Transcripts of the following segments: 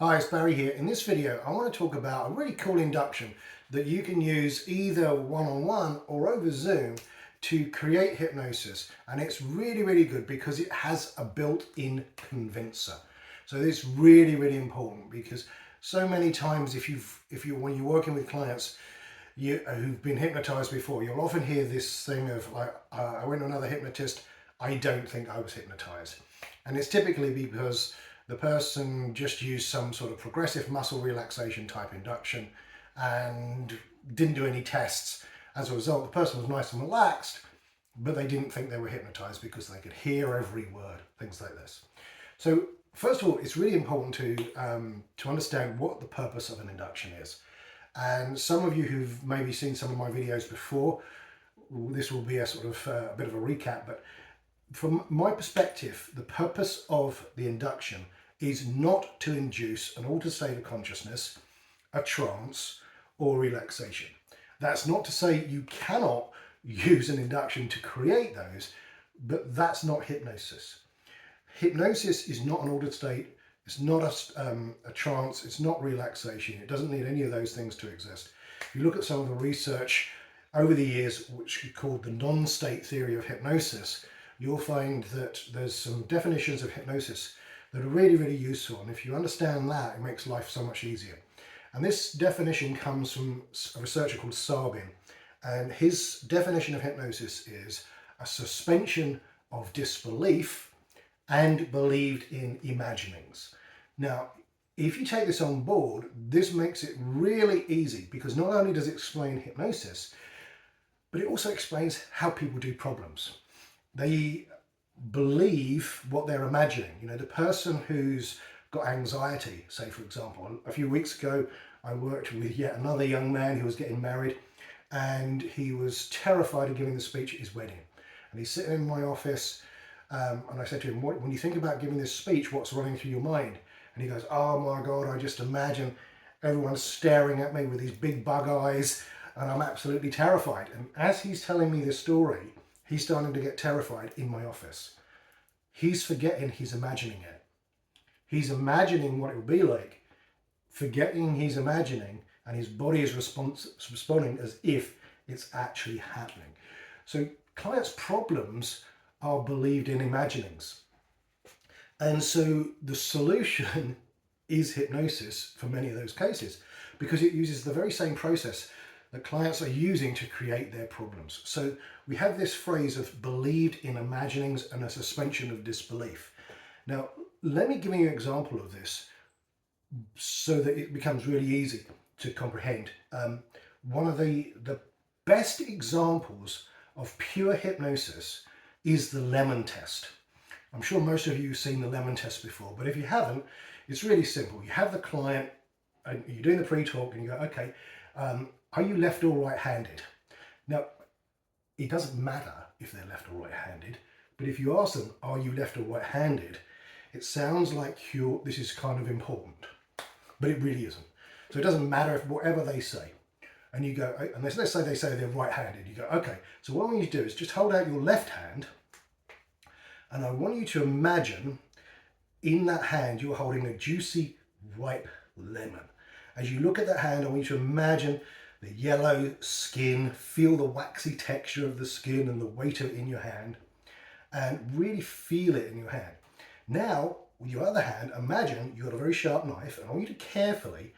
Hi, it's Barry here. In this video, I want to talk about a really cool induction that you can use either one-on-one or over Zoom to create hypnosis. And it's really, really good because it has a built-in convincer. So it's really, really important because so many times when you're working with clients who've been hypnotized before, you'll often hear this thing of like, I went to another hypnotist, I don't think I was hypnotized. And it's typically because the person just used some sort of progressive muscle relaxation type induction and didn't do any tests. As a result, the person was nice and relaxed, but they didn't think they were hypnotized because they could hear every word, things like this. So first of all, it's really important to understand what the purpose of an induction is. And some of you who've maybe seen some of my videos before, this will be a sort of a bit of a recap, but from my perspective, the purpose of the induction is not to induce an altered state of consciousness, a trance, or relaxation. That's not to say you cannot use an induction to create those, but that's not hypnosis. Hypnosis is not an altered state, it's not a trance, it's not relaxation, it doesn't need any of those things to exist. If you look at some of the research over the years, which is called the non-state theory of hypnosis, you'll find that there's some definitions of hypnosis that are really, really useful. And if you understand that, it makes life so much easier. And this definition comes from a researcher called Sabin. And his definition of hypnosis is a suspension of disbelief and believed in imaginings. Now, if you take this on board, this makes it really easy because not only does it explain hypnosis, but it also explains how people do problems. They believe what they're imagining. You know, the person who's got anxiety, say for example, a few weeks ago I worked with yet another young man who was getting married and he was terrified of giving the speech at his wedding. And he's sitting in my office and I said to him, when you think about giving this speech, what's running through your mind? And he goes, oh my God, I just imagine everyone staring at me with these big bug eyes and I'm absolutely terrified. And as he's telling me this story, he's starting to get terrified in my office. He's forgetting he's imagining it. He's imagining what it would be like, forgetting he's imagining, and his body is responding as if it's actually happening. So clients' problems are believed in imaginings. And so the solution is hypnosis for many of those cases because it uses the very same process that clients are using to create their problems. So we have this phrase of believed in imaginings and a suspension of disbelief. Now, let me give you an example of this so that it becomes really easy to comprehend. One of the best examples of pure hypnosis is the lemon test. I'm sure most of you have seen the lemon test before, but if you haven't, it's really simple. You have the client and you're doing the pre-talk and you go, okay, are you left or right-handed? Now, it doesn't matter if they're left or right-handed, but if you ask them, are you left or right-handed? It sounds like this is kind of important, but it really isn't. So it doesn't matter if whatever they say. And you go, and let's say they say they're right-handed. You go, okay, so what I want you to do is just hold out your left hand, and I want you to imagine in that hand you're holding a juicy, ripe lemon. As you look at that hand, I want you to imagine the yellow skin, feel the waxy texture of the skin and the weight of it in your hand, and really feel it in your hand. Now, with your other hand, imagine you've got a very sharp knife, and I want you to carefully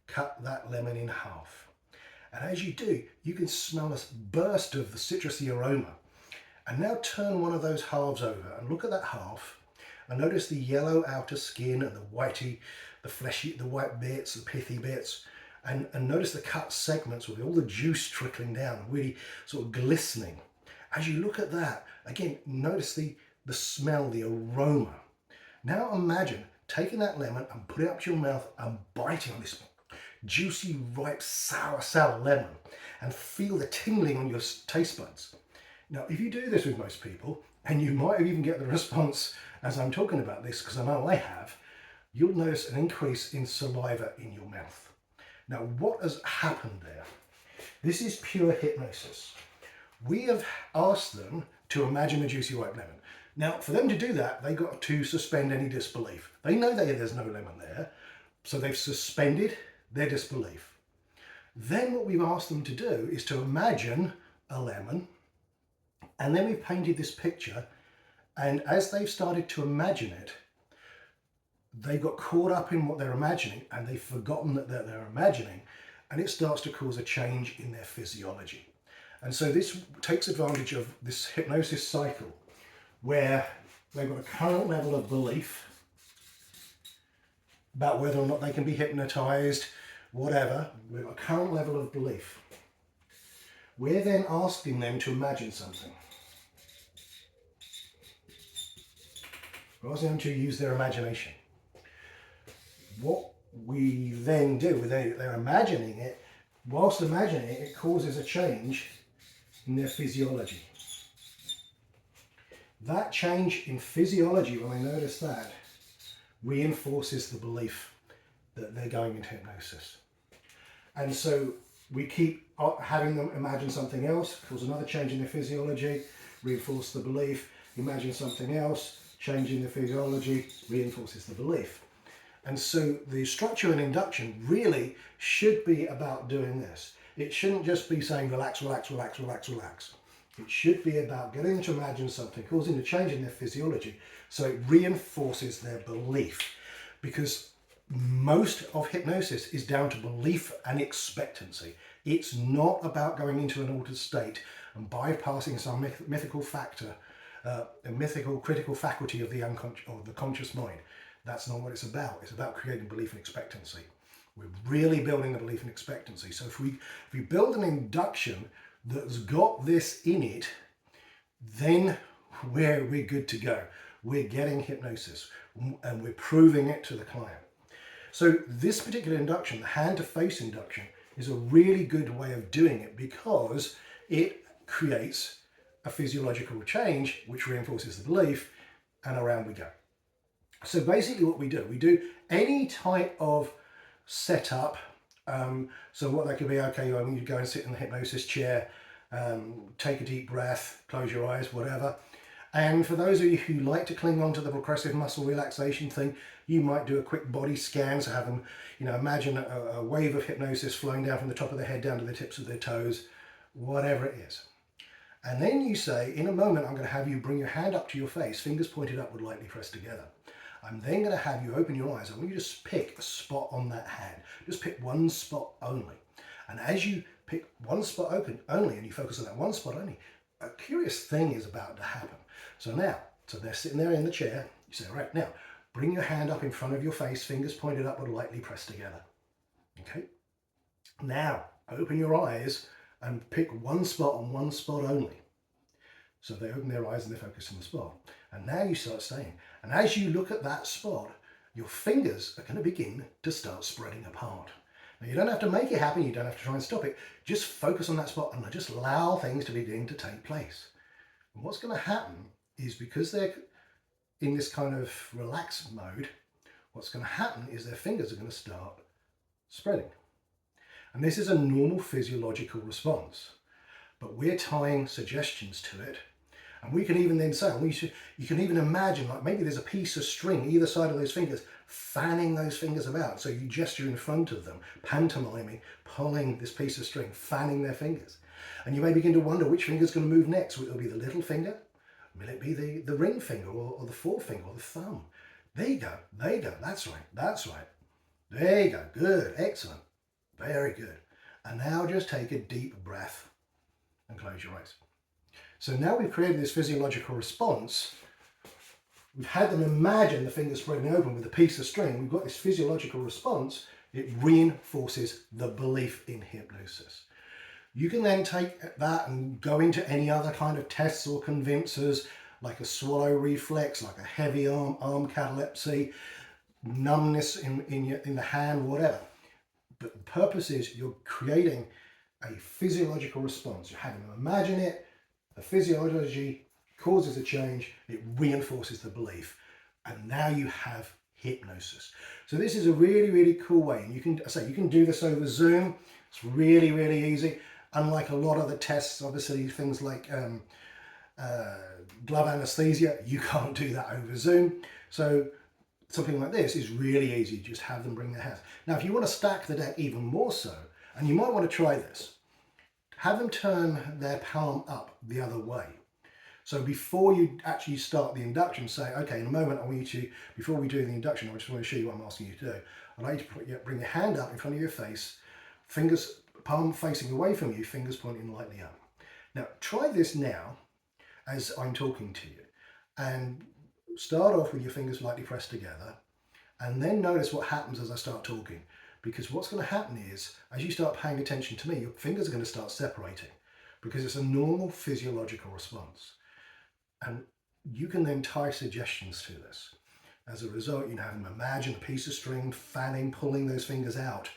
cut that lemon in half. And as you do, you can smell a burst of the citrusy aroma. And now turn one of those halves over and look at that half, and notice the yellow outer skin and the whitey, the fleshy, the white bits, the pithy bits. And notice the cut segments with all the juice trickling down, really sort of glistening. As you look at that, again, notice the smell, the aroma. Now imagine taking that lemon and putting it up to your mouth and biting on this juicy, ripe, sour lemon and feel the tingling on your taste buds. Now, if you do this with most people, and you might even get the response as I'm talking about this, because I know I have, you'll notice an increase in saliva in your mouth. Now, what has happened there? This is pure hypnosis. We have asked them to imagine a juicy ripe lemon. Now, for them to do that, they got to suspend any disbelief. They know there's no lemon there, So they've suspended their disbelief. Then what we've asked them to do is to imagine a lemon, and then we've painted this picture, and as they've started to imagine it, they got caught up in what they're imagining and they've forgotten that they're imagining, and it starts to cause a change in their physiology. And so this takes advantage of this hypnosis cycle where they've got a current level of belief about whether or not they can be hypnotized, whatever. We've got a current level of belief. We're then asking them to imagine something. We're asking them to use their imagination. What we then do, they're imagining it, whilst imagining it, it causes a change in their physiology. That change in physiology, when they notice that, reinforces the belief that they're going into hypnosis. And so we keep having them imagine something else, cause another change in their physiology, reinforce the belief, imagine something else, change in the physiology, reinforces the belief. And so the structure and induction really should be about doing this. It shouldn't just be saying relax, relax, relax, relax, relax. It should be about getting them to imagine something, causing a change in their physiology, so it reinforces their belief. Because most of hypnosis is down to belief and expectancy. It's not about going into an altered state and bypassing some mythical factor, a mythical critical faculty of the unconscious or the conscious mind. That's not what it's about. It's about creating belief and expectancy. We're really building the belief and expectancy. So if we build an induction that's got this in it, then we're good to go. We're getting hypnosis and we're proving it to the client. So this particular induction, the hand to face induction, is a really good way of doing it because it creates a physiological change which reinforces the belief, and around we go. So basically what we do any type of setup. So what that could be, okay, I want you to go and sit in the hypnosis chair, take a deep breath, close your eyes, whatever. And for those of you who like to cling on to the progressive muscle relaxation thing, you might do a quick body scan. So have them, imagine a wave of hypnosis flowing down from the top of their head down to the tips of their toes, whatever it is. And then you say, in a moment, I'm going to have you bring your hand up to your face, fingers pointed upward, lightly pressed together. I'm then going to have you open your eyes. I want you to just pick a spot on that hand. Just pick one spot only. And as you pick one spot open only and you focus on that one spot only, a curious thing is about to happen. So they're sitting there in the chair. You say, all right, now bring your hand up in front of your face, fingers pointed upward, lightly pressed together. Okay. Now open your eyes and pick one spot on one spot only. So they open their eyes and they focus on the spot. And now you start staying. And as you look at that spot, your fingers are going to begin to start spreading apart. Now you don't have to make it happen. You don't have to try and stop it. Just focus on that spot and just allow things to begin to take place. And what's going to happen is, because they're in this kind of relaxed mode, what's going to happen is their fingers are going to start spreading. And this is a normal physiological response. But we're tying suggestions to it. And we can even then say, you can even imagine, like maybe there's a piece of string either side of those fingers, fanning those fingers about. So you gesture in front of them, pantomiming, pulling this piece of string, fanning their fingers. And you may begin to wonder which finger's going to move next. Will it be the little finger? Will it be the ring finger or the forefinger or the thumb? There you go. There you go. That's right. That's right. There you go. Good. Excellent. Very good. And now just take a deep breath and close your eyes. So now we've created this physiological response. We've had them imagine the fingers spreading open with a piece of string. We've got this physiological response. It reinforces the belief in hypnosis. You can then take that and go into any other kind of tests or convincers, like a swallow reflex, like a heavy arm catalepsy, numbness in the hand, whatever. But the purpose is you're creating a physiological response. You're having them imagine it. The physiology causes a change. It reinforces the belief. And now you have hypnosis. So this is a really, really cool way. And you can do this over Zoom. It's really, really easy. Unlike a lot of the tests, obviously things like glove anesthesia, you can't do that over Zoom. So something like this is really easy. Just have them bring their hands. Now, if you want to stack the deck even more so, and you might want to try this, have them turn their palm up the other way. So before you actually start the induction, say, okay, in a moment, I want you to, before we do the induction, I just want to show you what I'm asking you to do. I'd like you to bring your hand up in front of your face, fingers, palm facing away from you, fingers pointing lightly up. Now, try this now as I'm talking to you. And start off with your fingers lightly pressed together, and then notice what happens as I start talking. Because what's going to happen is, as you start paying attention to me, your fingers are going to start separating, because it's a normal physiological response. And you can then tie suggestions to this. As a result, you have them imagine a piece of string fanning, pulling those fingers out.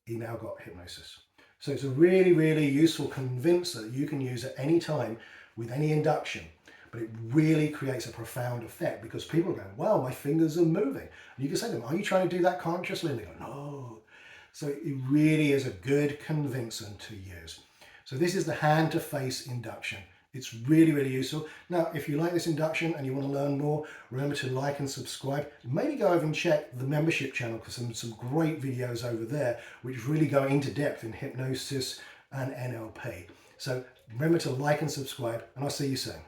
You now got hypnosis. So it's a really, really useful convincer that you can use at any time with any induction. But it really creates a profound effect, because people are going, wow, my fingers are moving. And you can say to them, are you trying to do that consciously? And they go, no. So it really is a good convincer to use. So this is the hand to face induction. It's really, really useful. Now, if you like this induction and you want to learn more, remember to like and subscribe. Maybe go over and check the membership channel, because some great videos over there which really go into depth in hypnosis and NLP. So remember to like and subscribe, and I'll see you soon.